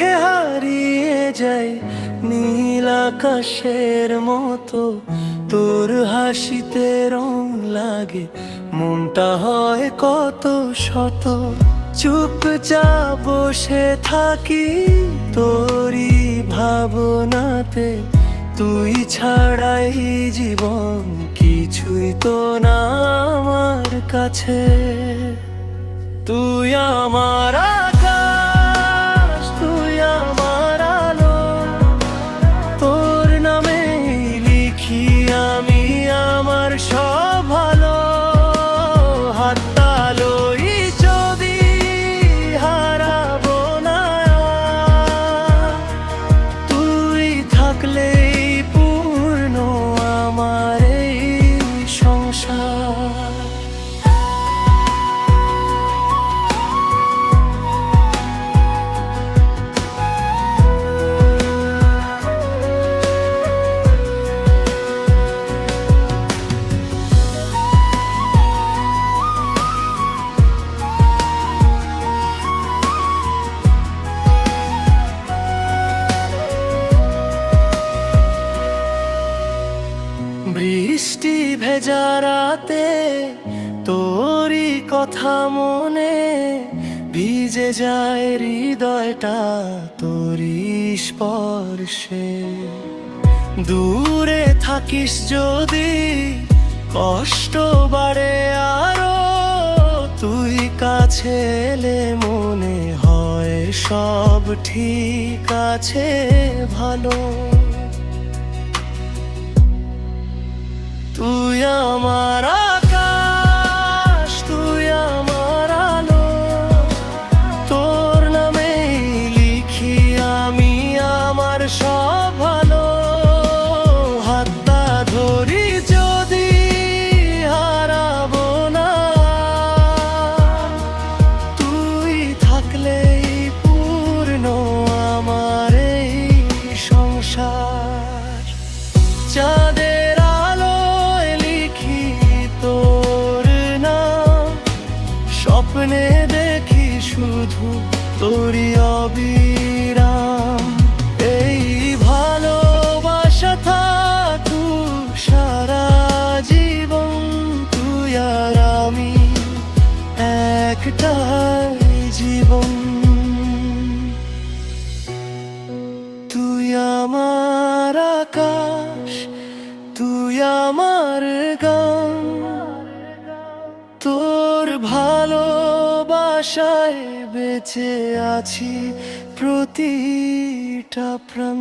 দেখে হারিয়ে যাই নীল আকাশের মতো। তোর হাসিতে রং লাগে, মনটা হয় কত শত। চুপচাপ বসে থাকি তোরই ভাবনাতে, তুই ছাড়াই জীবন কিছুই তো না আমার কাছে। তুই আমার আকাশ, তুই আমার আলো, তোর নামে লিখি আমি আমার সব ভালো। হাততালোই যদি হারাবো না, তুই থাকলেই পূর্ণ আমার এই সংসার। বৃষ্টি ভেজা রাতে তোরই কথা মনে, ভিজে যায় হৃদয়টা তোরই স্পর্শে। দূরে থাকিস যদি কষ্ট বাড়ে আরো, তুই কাছে এলে মনে হয় সব ঠিক আছে ভালো। তুই আমার আকাশ, তুই আমার আলো, তোর নামে লিখি আমি আমার সব ভালো। হাতটা ধরি যদি হারাবো না, তুই থাকলেই পূর্ণ আমার এই সংসার। চাঁদের স্বপ্নে দেখি শুধু তোরই অবিরাম। এই ভালোবাসা থাকুক সারা জীবন, তুই আর আমি একটাই জীবন। তুই আমার আকাশ, তুই আমার গান, তোর ভালোবাসায় বেঁচে আছি প্রতিটা প্রাণ।